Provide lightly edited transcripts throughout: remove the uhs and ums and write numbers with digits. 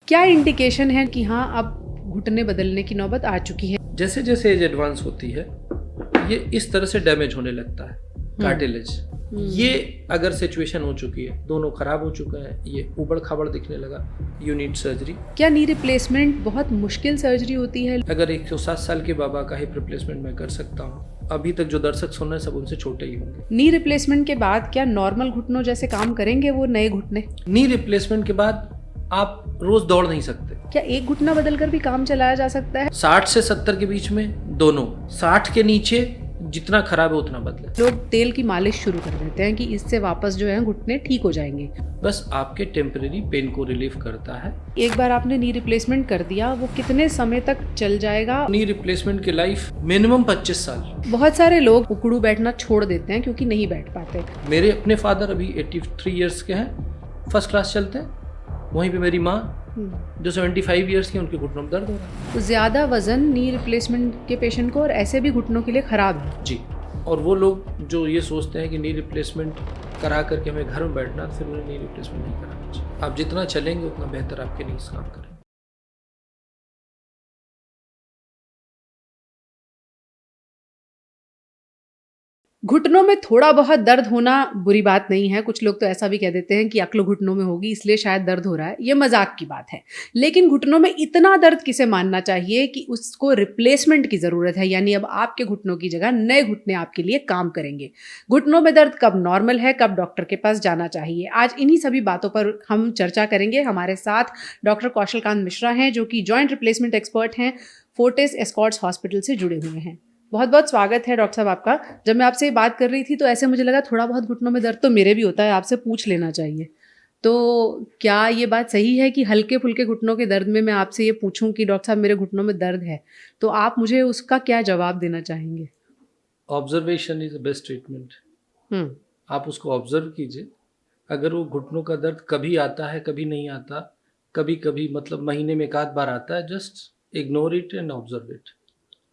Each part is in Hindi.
क्या इंडिकेशन है कि हाँ अब घुटने बदलने की नौबत आ चुकी है? जैसे जैसे एज एडवांस होती है ये इस तरह से डैमेज होने लगता है कार्टिलेज। ये अगर सिचुएशन हो चुकी है, दोनों खराब हो चुके हैं, ये उबड़ खाबड़ दिखने लगा, यू नीड सर्जरी। क्या नी रिप्लेसमेंट बहुत मुश्किल सर्जरी होती है? अगर 107 साल के बाबा का हिप रिप्लेसमेंट मैं कर सकता हूँ, अभी तक जो दर्शक सुन रहे हैं सब उनसे छोटे ही होंगे। नी रिप्लेसमेंट के बाद क्या नॉर्मल घुटनों जैसे काम करेंगे वो नए घुटने? नी रिप्लेसमेंट के बाद आप रोज दौड़ नहीं सकते। क्या एक घुटना बदलकर भी काम चलाया जा सकता है? 60 से 70 के बीच में दोनों, 60 के नीचे जितना खराब है उतना बदले। लोग तेल की मालिश शुरू कर देते हैं कि इससे वापस जो है घुटने ठीक हो जाएंगे। बस आपके टेम्परेरी पेन को रिलीफ करता है। एक बार आपने नी रिप्लेसमेंट कर दिया, वो कितने समय तक चल जाएगा? नी रिप्लेसमेंट की लाइफ मिनिमम 25 साल। बहुत सारे लोग उकड़ू बैठना छोड़ देते हैं क्योंकि नहीं बैठ पाते। मेरे अपने फादर अभी 83 इयर्स के हैं, फर्स्ट क्लास चलते हैं। वहीं पे मेरी माँ जो 75 इयर्स की, उनके घुटनों में दर्द हो रहा है। तो ज़्यादा वजन नी रिप्लेसमेंट के पेशेंट को और ऐसे भी घुटनों के लिए ख़राब है जी। और वो लोग जो ये सोचते हैं कि नी रिप्लेसमेंट करा करके हमें घर में बैठना, फिर उन्हें नी रिप्लेसमेंट नहीं कराना चाहिए। आप जितना चलेंगे उतना बेहतर आपके नीज काम करेंगे। घुटनों में थोड़ा बहुत दर्द होना बुरी बात नहीं है। कुछ लोग तो ऐसा भी कह देते हैं कि अक्ल घुटनों में होगी इसलिए शायद दर्द हो रहा है। ये मजाक की बात है। लेकिन घुटनों में इतना दर्द किसे मानना चाहिए कि उसको रिप्लेसमेंट की ज़रूरत है, यानी अब आपके घुटनों की जगह नए घुटने आपके लिए काम करेंगे। घुटनों में दर्द कब नॉर्मल है, कब डॉक्टर के पास जाना चाहिए, आज इन्हीं सभी बातों पर हम चर्चा करेंगे। हमारे साथ डॉक्टर कौशल कांत मिश्रा हैं जो कि जॉइंट रिप्लेसमेंट एक्सपर्ट हैं, फोर्टिस एस्कॉर्ट्स हॉस्पिटल से जुड़े हुए हैं। बहुत बहुत स्वागत है डॉक्टर साहब आपका। जब मैं आपसे बात कर रही थी तो ऐसे मुझे लगा थोड़ा बहुत घुटनों में दर्द तो मेरे भी होता है, आपसे पूछ लेना चाहिए। तो क्या ये बात सही है कि हल्के फुल्के घुटनों के दर्द में मैं आपसे ये पूछूं कि डॉक्टर साहब मेरे घुटनों में दर्द है, तो आप मुझे उसका क्या जवाब देना चाहेंगे? Observation is the best treatment. आप उसको ऑब्जर्व कीजिए। अगर वो घुटनों का दर्द कभी आता है, कभी नहीं आता, कभी कभी मतलब महीने में एक आध बार आता है, just ignore it and observe it.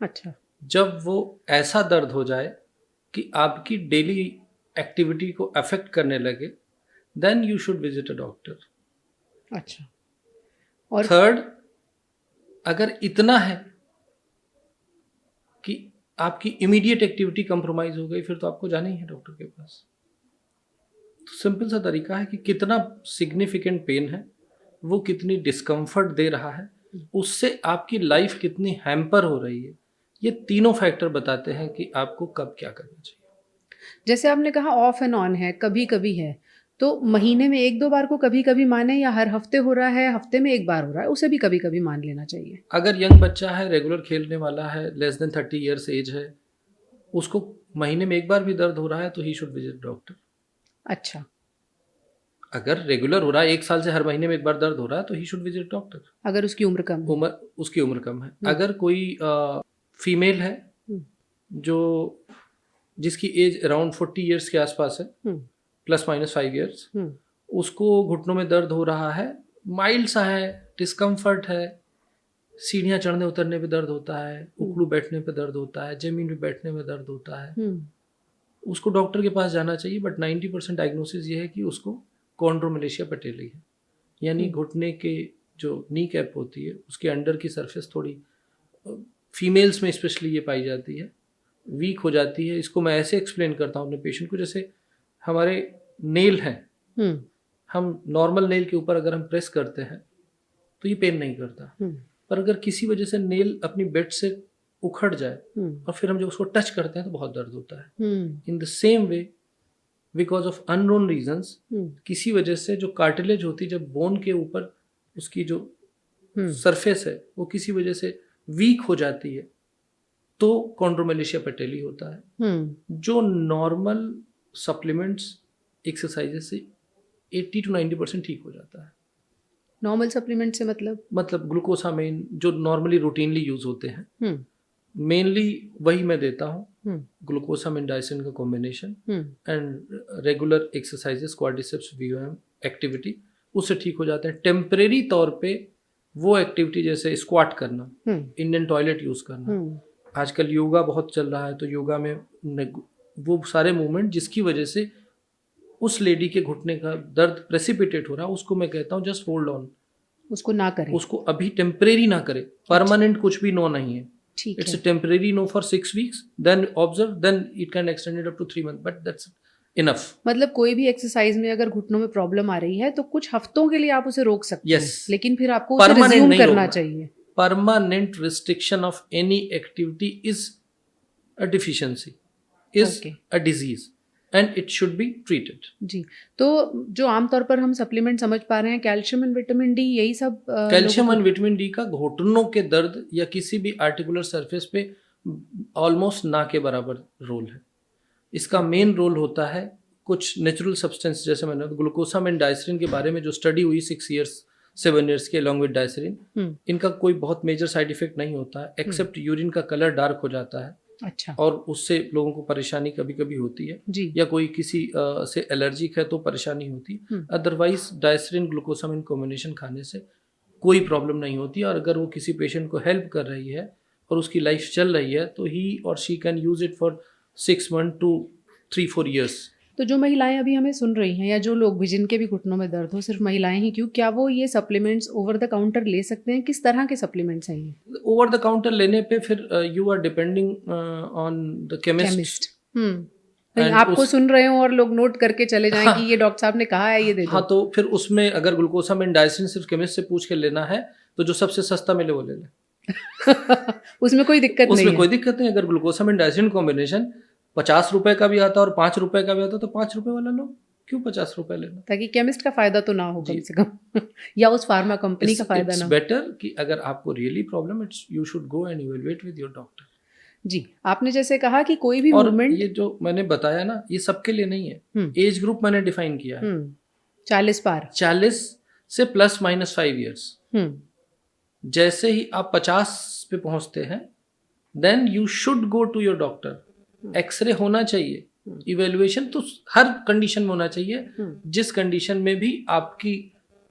अच्छा। जब वो ऐसा दर्द हो जाए कि आपकी डेली एक्टिविटी को अफेक्ट करने लगे, then you should visit a doctor. अच्छा। और थर्ड, अगर इतना है कि आपकी इमीडिएट एक्टिविटी कंप्रोमाइज हो गई, फिर तो आपको जाना ही है डॉक्टर के पास। तो सिंपल सा तरीका है कि कितना सिग्निफिकेंट पेन है, वो कितनी डिस्कम्फर्ट दे रहा है, उससे आपकी लाइफ कितनी हैम्पर हो रही है, ये तीनों फैक्टर बताते हैं कि आपको कब क्या करना चाहिए। जैसे आपने कहा ऑफ एंड ऑन है, कभी कभी है, तो महीने में एक दो बार को कभी कभी माने, या हर हफ्ते हो रहा है, हफ्ते में एक बार हो रहा है, उसे भी कभी कभी मान लेना चाहिए? अगर यंग बच्चा है, रेगुलर खेलने वाला है, लेस देन 30 ईयर्स एज है, उसको महीने में एक बार भी दर्द हो रहा है तो ही शुड विजिट डॉक्टर। अच्छा। अगर रेगुलर हो रहा है, 1 साल से हर महीने में एक बार दर्द हो रहा है तो ही शुड विजिट डॉक्टर। अगर उसकी उम्र कम है? उसकी उम्र कम है। अगर कोई फीमेल है जो जिसकी एज अराउंड 40 ईयर्स के आसपास है, प्लस माइनस 5 ईयर्स, उसको घुटनों में दर्द हो रहा है, माइल्ड सा है, डिस्कम्फर्ट है, सीढ़ियाँ चढ़ने उतरने पे दर्द होता है, उखड़ू बैठने पे दर्द होता है, जमीन पे बैठने में दर्द होता है, उसको डॉक्टर के पास जाना चाहिए। बट 90% डायग्नोसिस ये है कि उसको कॉन्ड्रोमलेशिया पैटेली है, यानी घुटने के जो नी कैप होती है उसके अंडर की सरफेस थोड़ी, फीमेल्स में स्पेशली ये पाई जाती है, वीक हो जाती है। इसको मैं ऐसे एक्सप्लेन करता हूँ अपने पेशेंट को, जैसे हमारे नेल हैं, हम नॉर्मल नेल के ऊपर अगर हम प्रेस करते हैं तो ये पेन नहीं करता, पर अगर किसी वजह से नेल अपनी बेड से उखड़ जाए और फिर हम जब उसको टच करते हैं तो बहुत दर्द होता है। In the same way, because of unknown reasons, किसी वजह से जो कार्टिलेज होती है, जब बोन के ऊपर उसकी जो सरफेस है वो किसी वजह से वीक हो जाती है, तो कॉन्ड्रोमलेशिया पैटेली होता है, जो नॉर्मल सप्लीमेंट्स एक्सरसाइजेस से 80 to 90% ठीक हो जाता है। नॉर्मल सप्लीमेंट से मतलब ग्लूकोसामाइन जो नॉर्मली रूटीनली यूज होते हैं, मेनली वही मैं देता हूँ, ग्लूकोसामाइन डाइसिन का combination and regular exercises, quadriceps VOM activity, उससे ठीक हो जाते हैं। टेम्परेरी तौर पे वो एक्टिविटी जैसे स्क्वाट करना, इंडियन टॉयलेट यूज करना, आजकल योगा बहुत चल रहा है, तो योगा में वो सारे मूवमेंट जिसकी वजह से उस लेडी के घुटने का दर्द प्रेसिपिटेट हो रहा है, उसको मैं कहता हूँ जस्ट होल्ड ऑन, उसको ना करें, उसको अभी टेम्परेरी ना करे, परमानेंट कुछ भी नो नहीं है। ठीक इट्स है। Temporary no for 6 weeks, then observe, then it can extend it up to 3 months, but that's enough. मतलब कोई भी एक्सरसाइज में अगर घुटनों में प्रॉब्लम आ रही है तो कुछ हफ्तों के लिए आप उसे रोक सकते हैं, लेकिन फिर आपको उसे रिज्यूम करना चाहिए। Permanent restriction of any activity is a deficiency, is a disease, and it should be treated. जी, तो जो आमतौर पर हम सप्लीमेंट समझ पा रहे हैं, कैल्शियम एंड विटामिन डी, यही सब कैल्शियम एंड विटामिन डी का घुटनों के दर्द या किसी भी आर्टिकुलर सरफेस पे ऑलमोस्ट ना के बराबर रोल है। इसका मेन रोल होता है कुछ नेचुरल सब्सटेंस, जैसे मैंने ग्लूकोसामिन डाइसरीन के बारे में जो स्टडी हुई 7 years के अलॉन्ग विद डाइसरीन, इनका कोई बहुत मेजर साइड इफेक्ट नहीं होता है, एक्सेप्ट यूरिन का कलर डार्क हो जाता है। अच्छा। और उससे लोगों को परेशानी कभी कभी होती है जी। या कोई किसी से एलर्जिक है तो परेशानी होती है। अदरवाइज डाइसरीन ग्लूकोसामिन कॉम्बिनेशन खाने से कोई प्रॉब्लम नहीं होती, और अगर वो किसी पेशेंट को हेल्प कर रही है और उसकी लाइफ चल रही है तो ही और she can use it for 6 months to 3-4 years। तो जो महिलाएं अभी हमें सुन रही हैं या जो लोग भी जिनके भी घुटनों में दर्द हो, सिर्फ महिलाएं ही क्यों, क्या वो ये सप्लीमेंट्स ओवर द काउंटर ले सकते हैं? किस तरह के सप्लीमेंट्स हैं ये? ओवर द काउंटर लेने पे फिर you are depending on the chemist. आपको सुन रहे हो और लोग नोट करके चले जाएं कि ये डॉक्टर साहब ने कहा है, ये दे दो। हाँ, तो फिर उसमें अगर ग्लूकोसामिन डाइसरीन सिर्फ केमिस्ट से पूछ के लेना है तो जो सबसे सस्ता मिले वो ले ले। उसमें कोई दिक्कत नहीं है। उसमें कोई दिक्कत नहीं। अगर ग्लूकोसामिन डाइसरीन कॉम्बिनेशन 50 रुपए का भी आता है और 5 रुपए का भी आता है तो 5 रुपए वाला लो, क्यों 50 रुपए लेना? ताकि केमिस्ट का फायदा तो ना हो कम से कम या उस फार्मा कंपनी का फायदा ना हो। बेटर कि अगर आपको really problem, it's you should go and evaluate with your doctor. जी, आपने जैसे कहा कि कोई भी मूवमेंट, ये जो मैंने बताया ना, ये सबके लिए नहीं है। एज ग्रुप मैंने डिफाइन किया है 40 पार, 40 से ±5 years। जैसे ही आप 50 पे पहुंचते हैं, then you should go to your doctor. X ray होना चाहिए, इवेल्युएशन तो हर कंडीशन में होना चाहिए, जिस कंडीशन में भी आपकी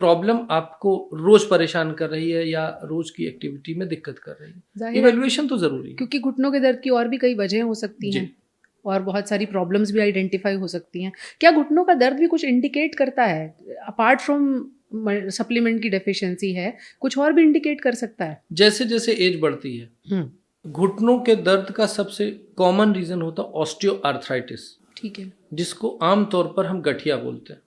प्रॉब्लम आपको रोज परेशान कर रही है या रोज की एक्टिविटी में दिक्कत कर रही है, इवेल्युएशन तो जरूरी है। क्योंकि घुटनों के दर्द की और भी कई वजह हो सकती हैं और बहुत सारी प्रॉब्लम्स भी आइडेंटिफाई हो सकती हैं। क्या घुटनों का दर्द भी कुछ इंडिकेट करता है, अपार्ट फ्रॉम सप्लीमेंट की डेफिशिएंसी है, कुछ और भी इंडिकेट कर सकता है? जैसे जैसे एज बढ़ती है, घुटनों के दर्द का सबसे कॉमन रीजन होता है ऑस्टियोआर्थराइटिस। ठीक है, जिसको आमतौर पर हम गठिया बोलते हैं,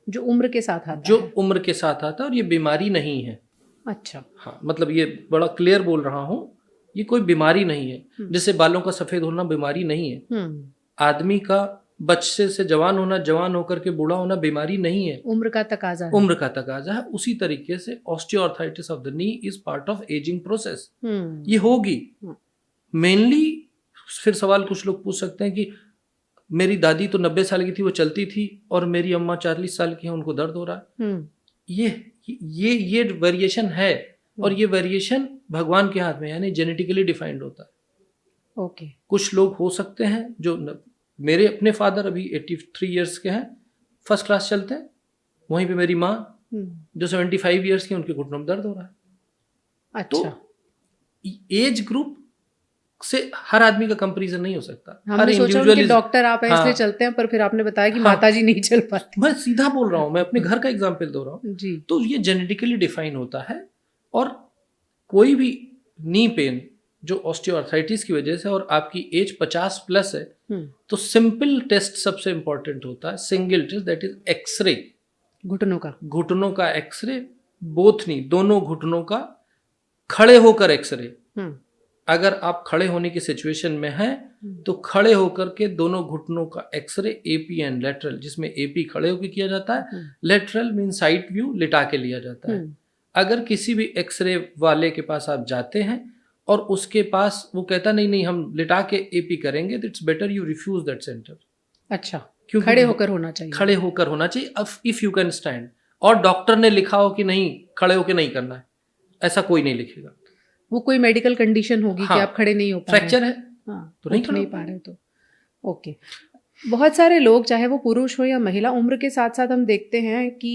जो उम्र के साथ आता है। जो उम्र के साथ आता है और ये बीमारी नहीं है। अच्छा। हाँ, मतलब ये बड़ा क्लियर बोल रहा हूँ, ये कोई बीमारी नहीं है। जैसे बालों का सफेद होना बीमारी नहीं है। आदमी का बच्चे से जवान होना, जवान होकर के बूढ़ा होना बीमारी नहीं है, उम्र का तकाजा है। उम्र का तकाजा है। उसी तरीके से osteoarthritis of the knee is part of ageing process. ये होगी मेनली। फिर सवाल कुछ लोग पूछ सकते हैं कि मेरी दादी तो 90 साल की थी, वो चलती थी, और मेरी अम्मा 40 साल की है, उनको दर्द हो रहा है। ये वेरिएशन है, और ये वेरिएशन भगवान के हाथ में, यानी जेनेटिकली डिफाइंड होता है। ओके। कुछ लोग हो सकते हैं जो, मेरे अपने फादर अभी 83 years के हैं, फर्स्ट क्लास चलते हैं। वहीं पे मेरी माँ जो 75 years की, उनके घुटनों में दर्द हो रहा है। अच्छा। तो एज ग्रुप से हर आदमी का कंपैरिजन नहीं हो सकता। हमने सोचा उनके डॉक्टर आप हैं इसलिए चलते हैं, पर फिर आपने बताया कि माताजी नहीं चल पाती। मैं सीधा बोल रहा हूँ, मैं अपने घर का एग्जांपल दे रहा हूँ जी। तो ये जेनेटिकली डिफाइन होता है। और कोई भी नी पेन जो ऑस्टियोआर्थराइटिस की वजह से, और आपकी एज 50+ है, तो सिंपल टेस्ट सबसे इंपॉर्टेंट होता है, single test, that is x ray. घुटनों का एक्सरे, बोथ नी, दोनों घुटनों का खड़े होकर एक्सरे। अगर आप खड़े होने की सिचुएशन में हैं तो खड़े होकर के दोनों घुटनों का एक्सरे, एपी एंड लेटरल, जिसमें एपी खड़े होकर किया जाता है, लेटरल मीन साइड व्यू लिटा के लिया जाता है। अगर किसी भी एक्सरे वाले के पास आप जाते हैं और उसके पास वो कहता नहीं हम लिटा के एपी करेंगे, it's better you refuse that centre. अच्छा, खड़े होकर होना चाहिए। खड़े होकर होना चाहिए, इफ यू कैन स्टैंड। और डॉक्टर ने लिखा हो कि नहीं, खड़े होकर नहीं करना है, ऐसा कोई नहीं लिखेगा। वो कोई मेडिकल कंडीशन होगी कि आप खड़े नहीं हो पा रहे, फ्रैक्चर है तो नहीं पा रहे तो ओके। बहुत सारे लोग, चाहे वो पुरुष हो या महिला, उम्र के साथ साथ हम देखते हैं कि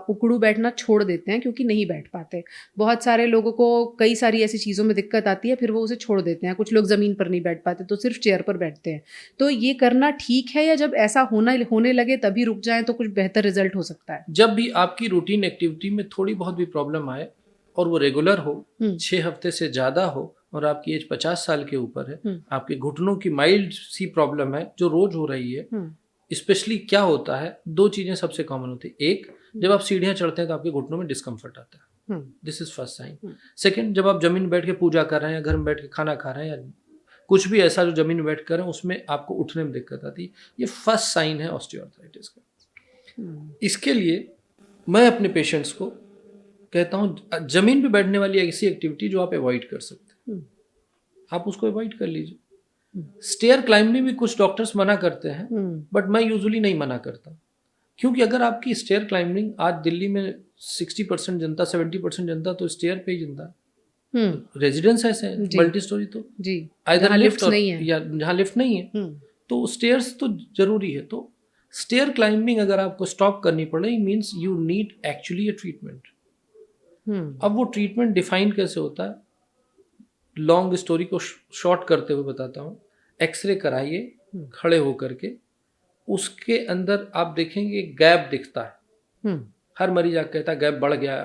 उकड़ू बैठना छोड़ देते हैं क्योंकि नहीं बैठ पाते। बहुत सारे लोगों को कई सारी ऐसी चीज़ों में दिक्कत आती है, फिर वो उसे छोड़ देते हैं। कुछ लोग ज़मीन पर नहीं बैठ पाते तो सिर्फ चेयर पर बैठते हैं। तो ये करना ठीक है, या जब ऐसा होने लगे तभी रुक जाएं तो कुछ बेहतर रिजल्ट हो सकता है? जब भी आपकी रूटीन एक्टिविटी में थोड़ी बहुत भी प्रॉब्लम आए और वो रेगुलर हो, 6 हफ्ते से ज़्यादा हो और आपकी एज 50 साल के ऊपर है, आपके घुटनों की माइल्ड सी प्रॉब्लम है जो रोज हो रही है, स्पेशली क्या होता है, 2 चीजें सबसे कॉमन होती है। एक, जब आप सीढ़ियां चढ़ते हैं तो आपके घुटनों में डिस्कम्फर्ट आता है, this is first sign. Second, जब आप जमीन में बैठ के पूजा कर रहे हैं या घर में बैठ के खाना खा रहे हैं या कुछ भी ऐसा जो जमीन में बैठ कर रहे हैं उसमें आपको उठने में दिक्कत आती है, ये फर्स्ट साइन है ऑस्टियोआर्थराइटिस का। इसके लिए मैं अपने पेशेंट्स को कहता हूँ, जमीन पे बैठने वाली ऐसी एक्टिविटी जो आप अवॉइड कर सकते हैं, आप उसको अवॉइड कर लीजिए। स्टेयर क्लाइंबिंग भी कुछ डॉक्टर्स मना करते हैं, बट मैं यूजुअली नहीं मना करता, क्योंकि अगर आपकी स्टेयर क्लाइंबिंग, आज दिल्ली में 60% जनता, 70% जनता तो स्टेयर पे ही जनता है। रेजिडेंस ऐसे हैं मल्टी स्टोरी, तो आइदर लिफ्ट या जहाँ लिफ्ट नहीं है तो स्टेयर्स तो जरूरी है। तो स्टेयर क्लाइंबिंग अगर आपको स्टॉप करनी पड़े, means you need actually a treatment. अब वो ट्रीटमेंट डिफाइन कैसे होता है, लॉन्ग स्टोरी को शॉर्ट करते हुए बताता हूँ। एक्सरे कराइए खड़े होकर के, उसके अंदर आप देखेंगे गैप दिखता है। हर मरीज आके कहता है गैप बढ़ गया,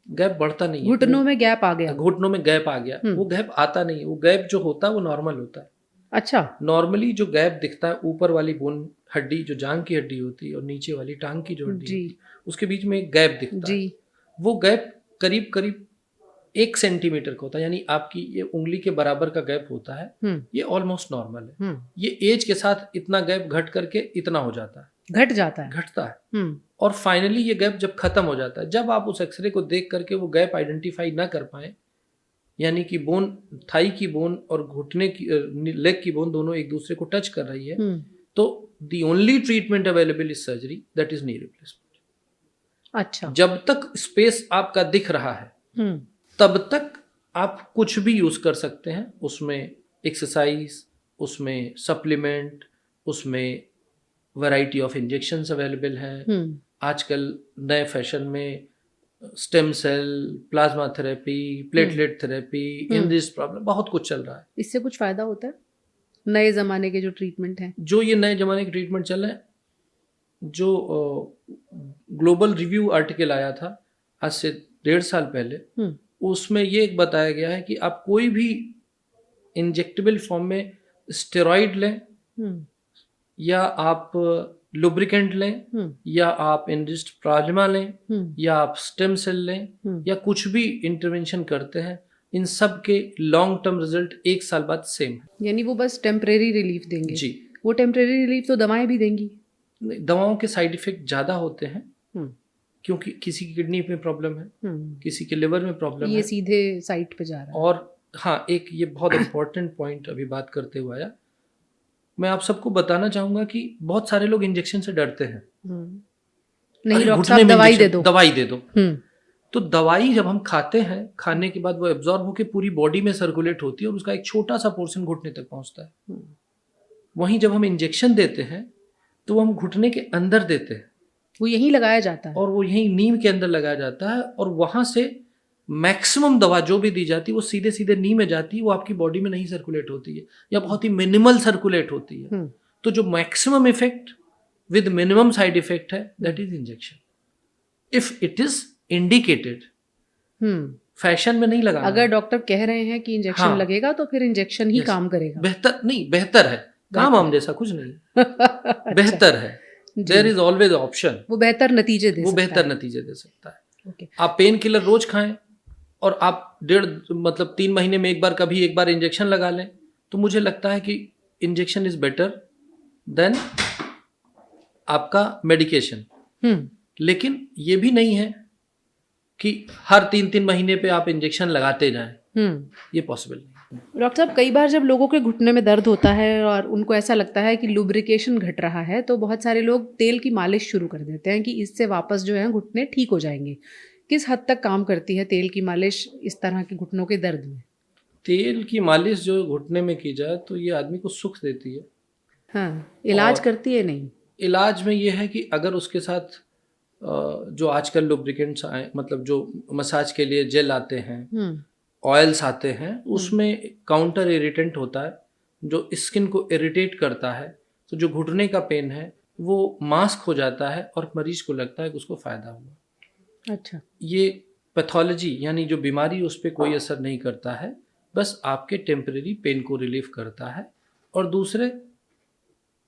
गैप बढ़ता नहीं है, घुटनों में गैप आ गया, घुटनों में गैप आ गया, वो गैप आता नहीं है। वो गैप जो होता है वो नॉर्मल होता है। अच्छा, नॉर्मली जो गैप दिखता है, ऊपर वाली बोन हड्डी जो जांघ की हड्डी होती है और नीचे वाली टांग की जो हड्डी होती है, उसके बीच में एक गैप दिखता है। वो गैप करीब करीब 1 सेंटीमीटर का होता है, यानी आपकी ये उंगली के बराबर का गैप होता है। ये ऑलमोस्ट नॉर्मल है। ये एज के साथ इतना गैप घट करके इतना हो जाता है, घटता है। और फाइनली ये गैप जब खत्म हो जाता है, जब आप उस एक्सरे को देख करके वो गैप आइडेंटिफाई ना कर पाए, यानी कि बोन, थाई की बोन और घुटने की, लेग की बोन दोनों एक दूसरे को टच कर रही है, तो the only treatment available is surgery, that is knee replacement. अच्छा, जब तक स्पेस आपका दिख रहा है तब तक आप कुछ भी यूज कर सकते हैं। उसमें एक्सरसाइज, उसमें सप्लीमेंट, उसमें वैरायटी ऑफ इंजेक्शंस अवेलेबल हैं। आजकल नए फैशन में stem cell, plasma therapy, platelet therapy, in this problem, बहुत कुछ चल रहा है। इससे कुछ फायदा होता है? नए जमाने के जो ट्रीटमेंट हैं, जो ये नए जमाने के ट्रीटमेंट चल रहे हैं, जो ग्लोबल रिव्यू आर्टिकल आया था आज से 1.5 साल पहले, उसमें ये एक बताया गया है कि आप कोई भी इंजेक्टेबल फॉर्म में स्टेरॉइड लें, या आप लुब्रिकेंट लें, या आप इंडस्ड प्लाज्मा लें, या आप स्टेम सेल लें, या कुछ भी इंटरवेंशन करते हैं, इन सब के लॉन्ग टर्म रिजल्ट 1 साल बाद सेम है। यानी वो बस टेम्परेरी रिलीफ देंगे? जी। वो टेम्परेरी रिलीफ तो दवाएं भी देंगी? दवाओं के साइड इफेक्ट ज़्यादा होते हैं, क्योंकि किसी की किडनी में प्रॉब्लम है, किसी के लिवर में प्रॉब्लम है, ये सीधे साइट पे जा रहा है। और हाँ, एक ये बहुत इंपॉर्टेंट पॉइंट अभी बात करते हुए आया, मैं आप सबको बताना चाहूंगा कि बहुत सारे लोग इंजेक्शन से डरते हैं। नहीं डॉक्टर साहब, दवाई दे दो, दवाई दे दो। तो दवाई जब हम खाते हैं, खाने के बाद वो एब्जॉर्ब होकर पूरी बॉडी में सर्कुलेट होती है और उसका एक छोटा सा पोर्शन घुटने तक पहुंचता है। वहीं जब हम इंजेक्शन देते हैं तो वो हम घुटने के अंदर देते हैं, वो यहीं लगाया जाता है, और वो यहीं नीम के अंदर लगाया जाता है, और वहां से मैक्सिमम दवा जो भी दी जाती है वो सीधे सीधे नी में जाती है, वो आपकी बॉडी में नहीं सर्कुलेट होती है, या बहुत ही मिनिमल सर्कुलेट होती है। तो जो maximum effect with minimum side effect है, that is injection, if it is indicated. Fashion में नहीं लगाना। अगर डॉक्टर कह रहे हैं कि इंजेक्शन लगेगा तो फिर इंजेक्शन ही काम करेगा। बेहतर नहीं, बेहतर है, काम हम जैसा कुछ नहीं बेहतर है, देयर इज ऑलवेज ऑप्शन। वो बेहतर नतीजे दे सकता है। आप पेन किलर रोज खाएं और आप 3 महीने में कभी एक बार इंजेक्शन लगा लें, तो मुझे लगता है कि इंजेक्शन इज बेटर देन आपका मेडिकेशन। लेकिन ये भी नहीं है कि हर 3-3 महीने पे आप इंजेक्शन लगाते जाएं, ये पॉसिबल नहीं। डॉक्टर साहब, कई बार जब लोगों के घुटने में दर्द होता है और उनको ऐसा लगता है कि लुब्रिकेशन घट रहा है, तो बहुत सारे लोग तेल की मालिश शुरू कर देते हैं कि इससे वापस जो है घुटने ठीक हो जाएंगे। किस हद तक काम करती है तेल की मालिश इस तरह के घुटनों के दर्द में? तेल की मालिश जो घुटने में की जाए तो ये आदमी को सुख देती है, हाँ, इलाज करती है नहीं? इलाज में ये है कि अगर उसके साथ जो आजकल लुब्रिकेंट्स आए, मतलब जो मसाज के लिए जेल आते हैं, ऑयल्स आते हैं, उसमें काउंटर इरिटेंट होता है जो स्किन को इरिटेट करता है, तो जो घुटने का पेन है वो मास्क हो जाता है और मरीज को लगता है कि उसको फायदा हुआ। अच्छा। ये पैथोलॉजी यानी जो बीमारी उस पर कोई असर नहीं करता है, बस आपके टेम्परेरी पेन को रिलीफ करता है। और दूसरे,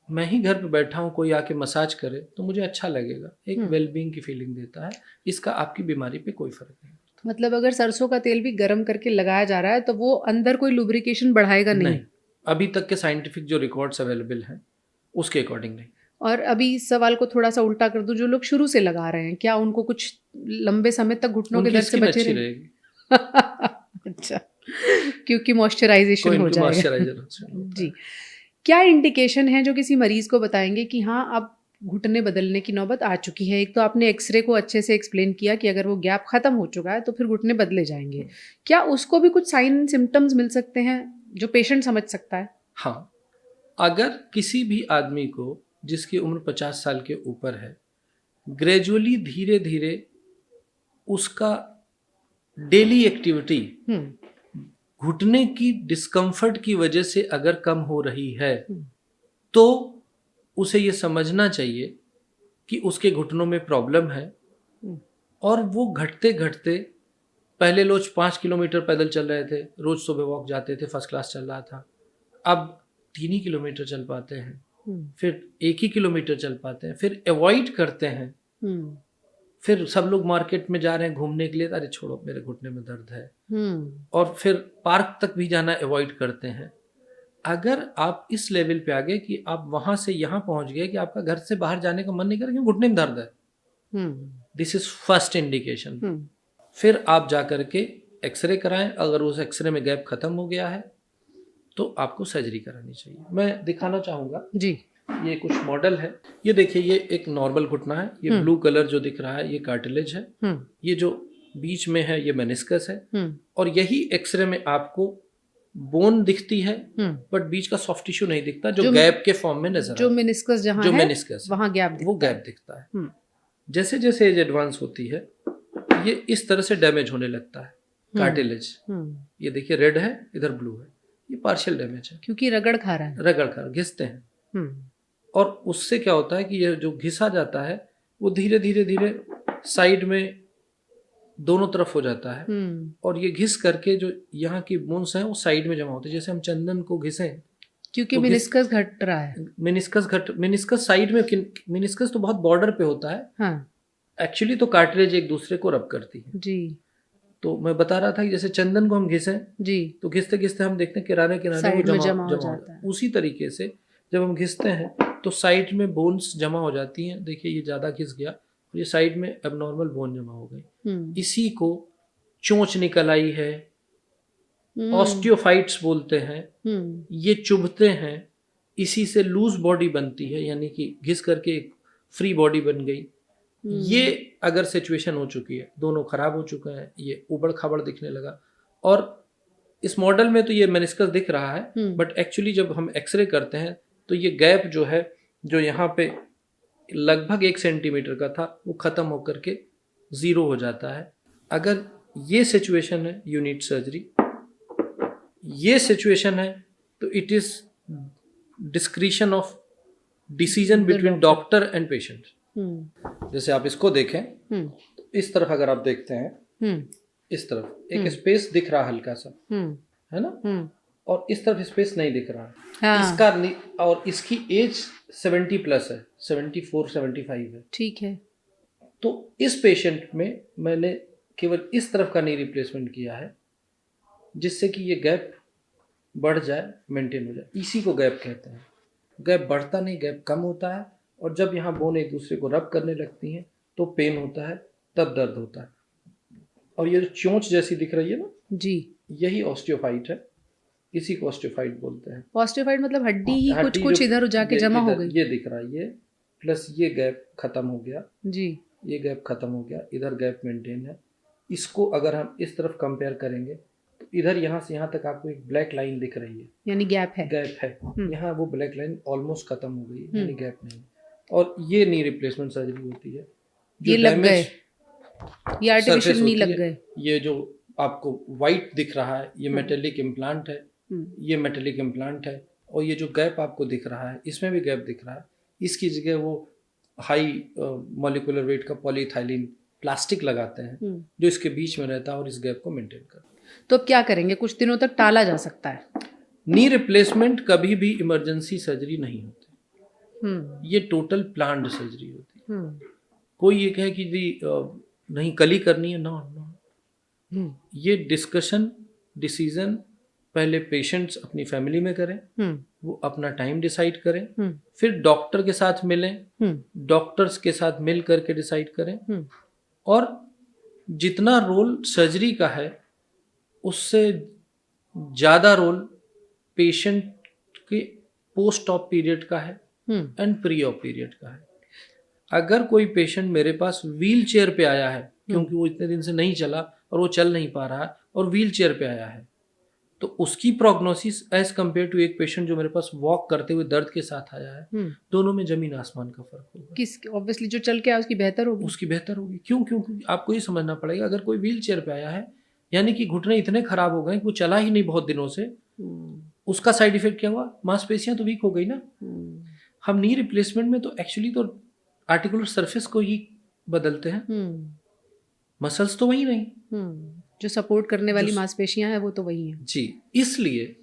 मैं ही घर पे बैठा हूँ, कोई आके मसाज करे तो मुझे अच्छा लगेगा, एक वेलबींग की फीलिंग देता है। इसका आपकी बीमारी पे कोई फर्क नहीं। मतलब अगर सरसों का तेल भी गर्म करके लगाया जा रहा है तो वो अंदर कोई लुब्रिकेशन बढ़ाएगा नहीं? अभी तक के साइंटिफिक जो रिकॉर्ड्स अवेलेबल हैं उसके अकॉर्डिंग नहीं। और अभी सवाल को थोड़ा सा उल्टा कर दूं, जो लोग शुरू से लगा रहे हैं, क्या उनको कुछ लंबे समय तक घुटनों के दर्द से बचे रहेंगे? अच्छा, क्योंकि मॉइस्चराइजेशन हो जाएगा। जी। क्या इंडिकेशन है जो किसी मरीज को बताएंगे कि हाँ अब घुटने बदलने की नौबत आ चुकी है? एक तो आपने एक्सरे को अच्छे से एक्सप्लेन किया कि अगर वो गैप खत्म हो चुका है तो फिर घुटने बदले जाएंगे। क्या उसको भी कुछ साइन सिम्टम्स मिल सकते हैं जो पेशेंट समझ सकता है? हाँ, अगर किसी भी आदमी को जिसकी उम्र 50 साल के ऊपर है, ग्रेजुअली धीरे धीरे उसका डेली एक्टिविटी घुटने की डिस्कम्फर्ट की वजह से अगर कम हो रही है, तो उसे ये समझना चाहिए कि उसके घुटनों में प्रॉब्लम है। और वो घटते घटते, पहले रोज 5 किलोमीटर पैदल चल रहे थे, रोज सुबह वॉक जाते थे, फर्स्ट क्लास चल रहा था, अब 3 ही किलोमीटर चल पाते हैं, फिर 1 ही किलोमीटर चल पाते हैं, फिर अवॉइड करते हैं, फिर सब लोग मार्केट में जा रहे हैं घूमने के लिए, अरे छोड़ो मेरे घुटने में दर्द है, और फिर पार्क तक भी जाना अवॉइड करते हैं। अगर आप इस लेवल पे आ गए कि आप वहां से यहां पहुंच गए कि आपका घर से बाहर जाने का मन नहीं कर रहा क्योंकि घुटने में दर्द है, दिस इज फर्स्ट इंडिकेशन। फिर आप जा करके एक्सरे कराएं, अगर उस एक्सरे में गैप खत्म हो गया है तो आपको सर्जरी करानी चाहिए। मैं दिखाना चाहूंगा जी, ये कुछ मॉडल है। ये देखिए, ये एक नॉर्मल घुटना है, ये ब्लू कलर जो दिख रहा है ये कार्टिलेज है, ये जो बीच में है ये मेनिस्कस है, और यही एक्सरे में आपको बोन दिखती है, बट बीच का सॉफ्ट टिश्यू नहीं दिखता, जो गैप के फॉर्म में नजर, जो मेनिस्कस जहां है, मेनिस्कस वहां गैप, वो गैप दिखता है। जैसे जैसे एज एडवांस होती है ये इस तरह से डैमेज होने लगता है कार्टिलेज। ये देखिए रेड है, इधर ब्लू है, ये पार्शियल डैमेज है, क्योंकि रगड़ खा रहा है, रगड़ खा, घिसते हैं। और उससे क्या होता है कि ये जो घिसा जाता है वो धीरे धीरे धीरे साइड में दोनों तरफ हो जाता है, और ये घिस करके जो यहाँ की बोन्स हैं वो साइड में जमा होते हैं। जैसे हम चंदन को घिसे, क्योंकि तो मेनिस्कस घट रहा है, मेनिस्कस साइड में, मेनिस्कस तो बहुत बॉर्डर पे होता है, हाँ। एक्चुअली तो कार्टिलेज एक दूसरे को रब करती है जी। तो मैं बता रहा था कि जैसे चंदन को हम घिसे जी, तो घिसते घिसते हम देखते हैं किनारे किनारे वो जमा हो जाता है। उसी तरीके से जब हम घिसते हैं तो साइड में बोन्स जमा हो जाती हैं। देखिए ये ज्यादा घिस गया, ये साइड में एबनॉर्मल बोन जमा हो गई, इसी को चोंच निकल आई है, ऑस्टियोफाइट्स बोलते हैं। ये चुभते हैं, इसी से लूज बॉडी बनती है, यानी कि घिस करके एक फ्री बॉडी बन गई। ये अगर सिचुएशन हो चुकी है, दोनों खराब हो चुके हैं, ये उबड़ खाबड़ दिखने लगा, और इस मॉडल में तो ये मेनिस्कस दिख रहा है, बट एक्चुअली जब हम एक्सरे करते हैं तो ये गैप जो है, जो यहाँ पे लगभग 1 सेंटीमीटर का था, वो खत्म होकर के 0 हो जाता है। अगर ये सिचुएशन है यू नीड सर्जरी, ये सिचुएशन है तो it is discretion of decision between doctor and patient. जैसे आप इसको देखें, तो इस तरफ अगर आप देखते हैं, इस तरफ एक स्पेस दिख रहा हल्का सा, है ना, और इस तरफ स्पेस नहीं दिख रहा, हाँ। इसका, और इसकी एज 70 प्लस है, 74-75 है, ठीक है। तो इस पेशेंट में मैंने केवल इस तरफ का नी रिप्लेसमेंट किया है, जिससे कि ये गैप बढ़ जाए, मेंटेन हो जाए। इसी को गैप कहते हैं। गैप बढ़ता नहीं, गैप कम होता है, और जब यहाँ बोन एक दूसरे को रब करने लगती हैं तो पेन होता है, तब दर्द होता है। और ये जो चोंच जैसी दिख रही है ना जी, यही ऑस्टियोफाइट है, इसी को ऑस्टियोफाइट बोलते हैं। ऑस्टियोफाइट मतलब हड्डी ही कुछ कुछ इधर जाके जमा हो गई, ये दिख रहा है, ये प्लस ये गैप खत्म हो गया जी, ये गैप खत्म हो गया, इधर गैप मेंटेन है। इसको अगर हम इस तरफ कंपेयर करेंगे तो इधर यहाँ से यहाँ तक आपको एक ब्लैक लाइन दिख रही है, यानी गैप है। यहाँ वो ब्लैक लाइन ऑलमोस्ट खत्म हो गई है, यानी गैप नहीं। और ये नी रिप्लेसमेंट सर्जरी होती है। ये लग गए, ये आर्टिफिशियल नहीं लग गए। ये जो आपको व्हाइट दिख रहा है ये मेटेलिक इम्प्लांट है, ये मेटेलिक इम्प्लांट है। और ये जो गैप आपको दिख रहा है इसमें भी गैप दिख रहा है, इसकी जगह वो हाई मॉलिक्यूलर वेट का पॉलीइथाइलिन प्लास्टिक लगाते हैं जो इसके बीच में रहता है और इस गैप को मेंटेन करता है। तो अब क्या करेंगे? कुछ दिनों तक टाला जा सकता है। नी रिप्लेसमेंट कभी भी इमरजेंसी सर्जरी नहीं होती, ये टोटल प्लान्ड सर्जरी होती है। कोई ये कहे कि जी नहीं कल ही करनी है, ना, ये डिस्कशन डिसीजन पहले पेशेंट्स अपनी फैमिली में करें, वो अपना टाइम डिसाइड करें, फिर डॉक्टर के साथ मिलें, डॉक्टर्स के साथ मिल करके डिसाइड करें। और जितना रोल सर्जरी का है उससे ज़्यादा रोल पेशेंट के पोस्ट ऑप पीरियड का है एंड प्री ऑप पीरियड का है। अगर कोई पेशेंट मेरे पास व्हील चेयर पे आया है क्योंकि वो इतने दिन से नहीं चला और वो चल नहीं पा रहा है और व्हील चेयर पे आया है, तो उसकी प्रोग्नोसिस एज कम्पेयर टू एक पेशेंट जो मेरे पास वॉक करते हुए दर्द के साथ आया है, दोनों में जमीन आसमान का फर्क होगा। किस ऑब्वियसली जो चल के आया उसकी बेहतर होगी, उसकी बेहतर होगी। क्यों? क्योंकि आपको ये समझना पड़ेगा, अगर कोई व्हील चेयर पे आया है यानी कि घुटने इतने खराब हो गए कि वो चला ही नहीं बहुत दिनों से, उसका साइड इफेक्ट क्या हुआ? मांसपेशियां तो वीक हो गई ना। हम नी रिप्लेसमेंट में तो एक्चुअली तो आर्टिकुलर सरफेस को ही बदलते हैं, मसल्स तो वही नहीं, जो सपोर्ट करने वाली मांसपेशियां हैं वो तो वही हैं। जी, इसलिए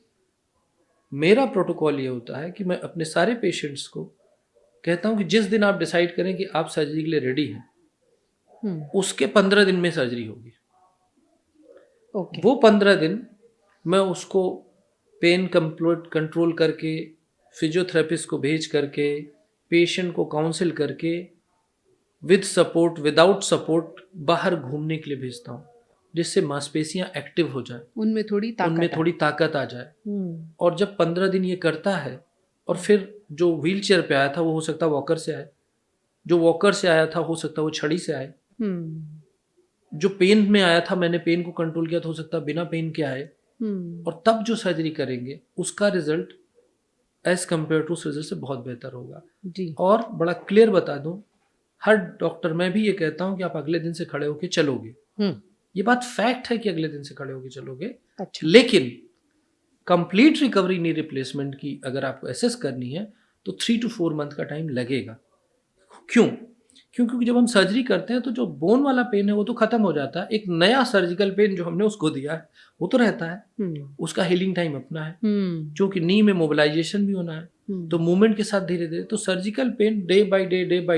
मेरा प्रोटोकॉल ये होता है कि मैं अपने सारे पेशेंट्स को कहता हूं कि जिस दिन आप डिसाइड करें कि आप सर्जरी के लिए रेडी हैं, उसके 15 दिन में सर्जरी होगी। वो 15 दिन मैं उसको पेन कंट्रोल करके, फिजियोथेरेपिस्ट को भेज करके, पेशेंट को काउंसिल करके, विद सपोर्ट विदाउट सपोर्ट बाहर घूमने के लिए भेजता हूँ, जिससे मांसपेशियां एक्टिव हो जाए, उनमें थोड़ी ताकत आ जाए। और जब 15 दिन ये करता है और फिर जो व्हील चेयर पे आया था वो हो सकता है वॉकर से आए, जो वॉकर से आया था हो सकता है वो छड़ी से आए, जो पेन में आया था मैंने पेन को कंट्रोल किया तो हो सकता है बिना पेन के आए। और तब जो सर्जरी करेंगे उसका result as compare to surgery से बहुत बेहतर होगा जी। और बड़ा क्लियर बता दूं, हर डॉक्टर, मैं भी ये कहता हूं कि आप अगले दिन से खड़े होके चलोगे, ये बात फैक्ट है कि अगले दिन से खड़े होके चलोगे। अच्छा। लेकिन कंप्लीट रिकवरी नी रिप्लेसमेंट की अगर आपको एसेस करनी है तो 3 to 4 मंथ का टाइम लगेगा। क्यों? क्योंकि जब हम सर्जरी करते हैं तो जो बोन वाला पेन है वो तो खत्म हो जाता है, एक नया सर्जिकल पेन जो हमने उसको दिया है वो तो रहता है, उसका हीलिंग टाइम अपना है, क्योंकि नी में मोबिलाइजेशन भी होना है, तो मूवमेंट के साथ धीरे धीरे तो surgical pain day by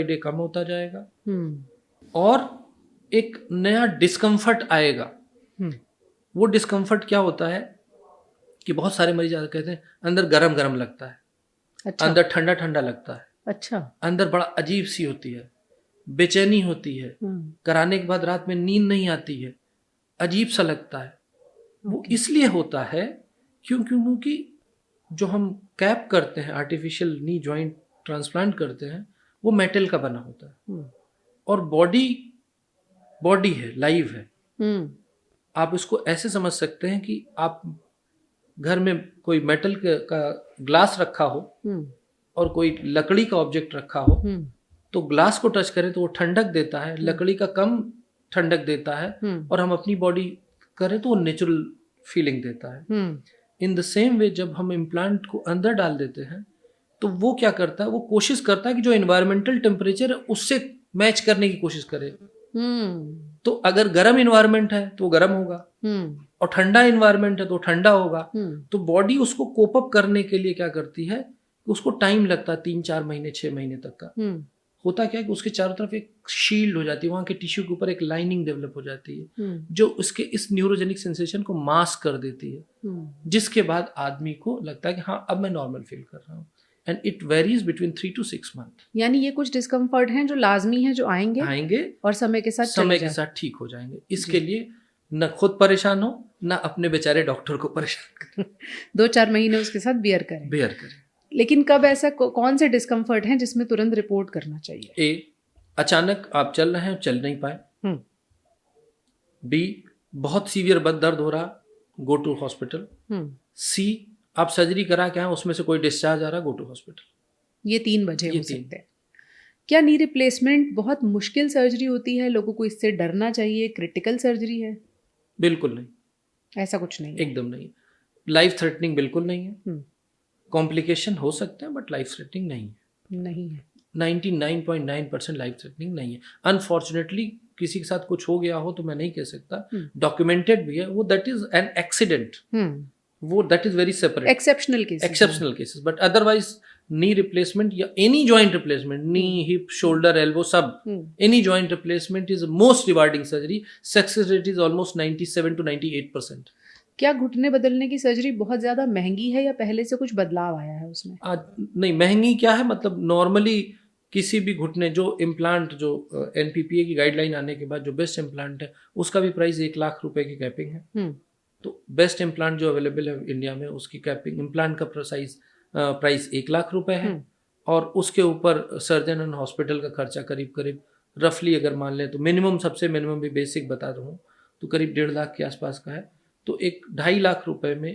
day कम होता जाएगा और एक नया डिस्कम्फर्ट आएगा। वो डिस्कम्फर्ट क्या होता है कि बहुत सारे मरीज कहते हैं अंदर गरम गरम लगता है, अच्छा। अंदर ठंडा ठंडा लगता है, अच्छा। अंदर बड़ा अजीब सी होती है, बेचैनी होती है, कराने के बाद रात में नींद नहीं आती है, अजीब सा लगता है। वो इसलिए होता है क्योंकि जो हम कैप करते हैं, आर्टिफिशियल नी जॉइंट ट्रांसप्लांट करते हैं, वो मेटल का बना होता है और बॉडी है, लाइव है। आप इसको ऐसे समझ सकते हैं कि आप घर में कोई मेटल का ग्लास रखा हो और कोई लकड़ी का ऑब्जेक्ट रखा हो, तो ग्लास को टच करें तो वो ठंडक देता है, लकड़ी का कम ठंडक देता है, और हम अपनी बॉडी करें तो वो नेचुरल फीलिंग देता है। इन द सेम वे जब हम इम्प्लांट को अंदर डाल देते हैं तो वो क्या करता है, वो कोशिश करता है कि जो एनवायरमेंटल टेम्परेचर है उससे मैच करने की कोशिश करे। तो अगर गर्म इन्वायरमेंट है तो गर्म होगा और ठंडा इन्वायरमेंट है तो ठंडा होगा। तो बॉडी उसको कोप अप करने के लिए क्या करती है, उसको टाइम लगता है 3-4 महीने 6 महीने तक का। होता क्या है कि उसके चारों तरफ एक शील्ड हो जाती है, वहां के टिश्यू के ऊपर एक लाइनिंग डेवलप हो जाती है जो उसके इस न्यूरोजेनिक सेंसेशन को मास्क कर देती है, जिसके बाद आदमी को लगता है कि हाँ अब मैं नॉर्मल फील कर रहा हूँ। And it varies between 3 to 6 month. यानी ये कुछ डिस्कम्फर्ट हैं जो लाजमी हैं, जो आएंगे और समय के साथ ठीक हो जाएंगे। इसके लिए न खुद परेशान हो न अपने बेचारे डॉक्टर को परेशान करें। 2-4 महीने उसके साथ बियर करें। लेकिन कब ऐसा कौन से डिस्कम्फर्ट हैं जिसमें तुरंत रिपोर्ट करना चाहिए? ए, अचानक आप चल रहे हैं, चल नहीं पाए। बी, बहुत सीवियर बद दर्द हो रहा गो टू हॉस्पिटल। सी, आप सर्जरी करा के आए, उसमें से कोई डिस्चार्ज आ रहा, गो टू हॉस्पिटल। ये 3 वजह हो सकते हैं। क्या नी रिप्लेसमेंट बहुत मुश्किल सर्जरी होती है, लोगों को इससे डरना चाहिए, क्रिटिकल सर्जरी है? बिल्कुल नहीं, ऐसा कुछ नहीं है, एकदम नहीं। लाइफ थ्रेटनिंग बिल्कुल नहीं है। कॉम्प्लिकेशन हो सकते हैं बट लाइफ थ्रेटनिंग नहीं है। नहीं है, 99.9% लाइफ थ्रेटनिंग नहीं है। अनफॉर्चुनेटली किसी के साथ कुछ हो गया हो तो मैं नहीं कह सकता, डॉक्यूमेंटेड भी है वो, दैट इज एन एक्सीडेंट, वो that is very separate, exceptional cases. But otherwise knee replacement या एनी जॉइंट रिप्लेसमेंट, नी, हिप, शोल्डर, एल्बो, सब any joint replacement is most rewarding surgery. Success rate is almost 97 to 98%। क्या घुटने बदलने की सर्जरी बहुत ज्यादा महंगी है या पहले से कुछ बदलाव आया है उसमें? नहीं, महंगी क्या है, मतलब नॉर्मली किसी भी घुटने जो इम्प्लांट, जो एनपीपीए की गाइडलाइन आने के बाद जो बेस्ट इम्प्लांट है उसका भी प्राइस 1 लाख रुपए की कैपिंग है। तो बेस्ट इम्प्लांट जो अवेलेबल है इंडिया में उसकी कैपिंग, इम्प्लांट का प्राइस 1 लाख रुपए है। और उसके ऊपर सर्जन एंड हॉस्पिटल का खर्चा करीब करीब रफली अगर मान लें तो मिनिमम, सबसे मिनिमम भी बेसिक बता रहा हूँ, तो करीब 1.5 लाख के आसपास का है। तो 2.5 लाख रुपए में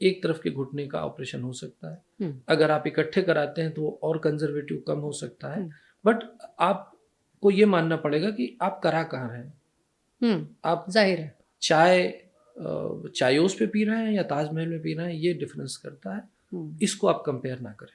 एक तरफ के घुटने का ऑपरेशन हो सकता है। अगर आप इकट्ठे कराते हैं तो और कंजर्वेटिव कम हो सकता है, बट आपको ये मानना पड़ेगा कि आप करा कहाँ रहे हैं। आप जाहिर है चायोस पे पी रहे हैं या ताजमहल में पी रहे हैं, ये डिफरेंस करता है। इसको आप कंपेयर ना करें।